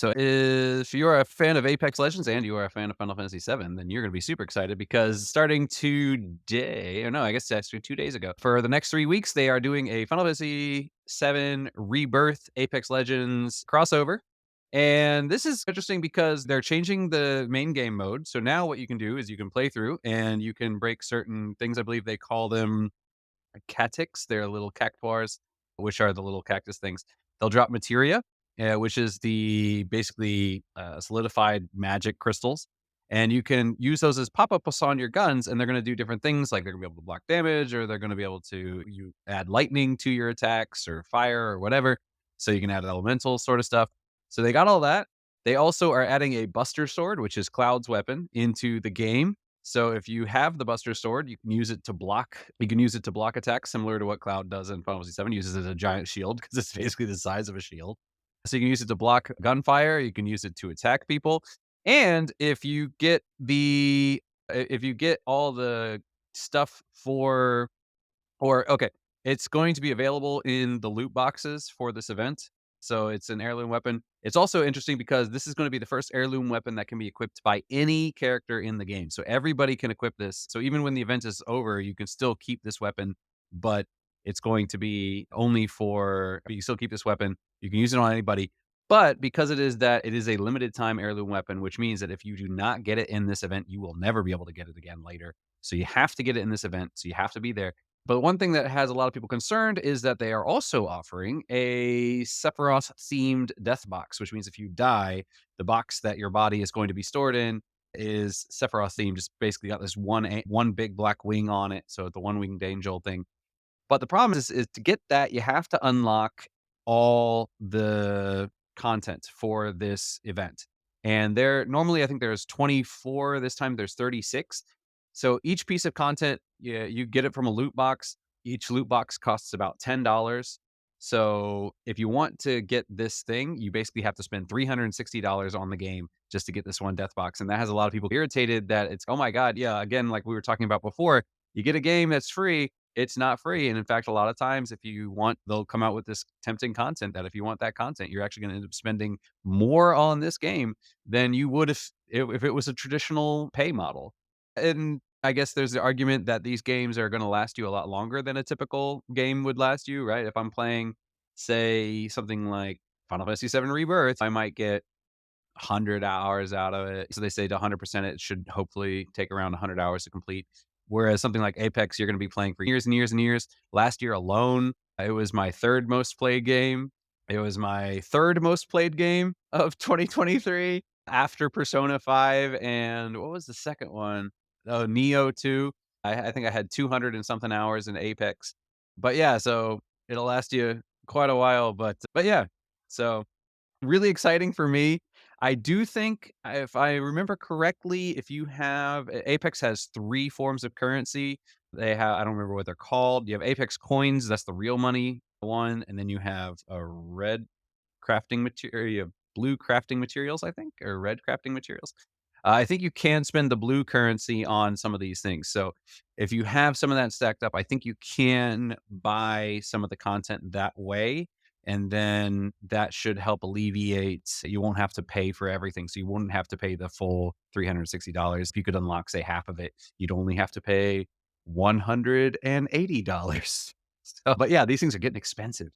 So if you're a fan of Apex Legends and you are a fan of Final Fantasy VII, then you're going to be super excited because starting today, or no, I guess actually 2 days ago, for the next 3 weeks, they are doing a Final Fantasy VII Rebirth Apex Legends crossover. And this is interesting because they're changing the main game mode. So now what you can do is you can play through and you can break certain things. I believe they call them catics. They're little cactuars, which are the little cactus things. They'll drop materia, which is the basically solidified magic crystals. And you can use those as pop ups on your guns, and they're going to do different things. Like they're going to be able to block damage, or they're going to be able to you add lightning to your attacks, or fire, or whatever. So you can add elemental sort of stuff. So they got all that. They also are adding a Buster Sword, which is Cloud's weapon, into the game. So if you have the Buster Sword, you can use it to block. You can use it to block attacks, similar to what Cloud does in Final Fantasy VII. Uses it as a giant shield because it's basically the size of a shield. So you can use it to block gunfire. You can use it to attack people. And if you get all the stuff for or okay, it's going to be available in the loot boxes for this event. So it's an heirloom weapon. It's also interesting because this is going to be the first heirloom weapon that can be equipped by any character in the game. So everybody can equip this. So even when the event is over, you can still keep this weapon, but it's going to be only for you can still keep this weapon. You can use it on anybody. But because it is a limited time heirloom weapon, which means that if you do not get it in this event, you will never be able to get it again later. So you have to get it in this event. So you have to be there. But one thing that has a lot of people concerned is that they are also offering a Sephiroth-themed death box, which means if you die, the box that your body is going to be stored in is Sephiroth-themed. Just basically got this one big black wing on it, so the one-winged angel thing. But the problem is to get that, you have to unlock all the content for this event. And there normally, I think there's 24, this time there's 36. So each piece of content, yeah, you get it from a loot box. Each loot box costs about $10. So if you want to get this thing, you basically have to spend $360 on the game just to get this one death box. And that has a lot of people irritated that it's, oh my God, yeah, again, like we were talking about before, you get a game that's free, it's not free. And in fact, a lot of times, if you want, they'll come out with this tempting content that if you want that content, you're actually going to end up spending more on this game than you would if it was a traditional pay model. And I guess there's the argument that these games are going to last you a lot longer than a typical game would last you, right? If I'm playing, say, something like Final Fantasy VII Rebirth, I might get 100 hours out of it. So they say to 100% it should hopefully take around 100 hours to complete. Whereas something like Apex, you're going to be playing for years and years and years. Last year alone, it was my third most played game. It was my third most played game of 2023 after Persona 5. And what was the second one? Oh, Neo 2. I think I had 200 and something hours in Apex. But yeah, so it'll last you quite a while. But yeah, so really exciting for me. I do think, if I remember correctly, if you have Apex has 3 forms of currency. They have I don't remember what they're called. You have Apex coins, that's the real money one, and then you have a red crafting material you have blue crafting materials, I think, or red crafting materials. I think you can spend the blue currency on some of these things. So if you have some of that stacked up, I think you can buy some of the content that way. And then that should help alleviate, you won't have to pay for everything. So you wouldn't have to pay the full $360. If you could unlock, say, half of it, you'd only have to pay $180. So, but yeah, these things are getting expensive.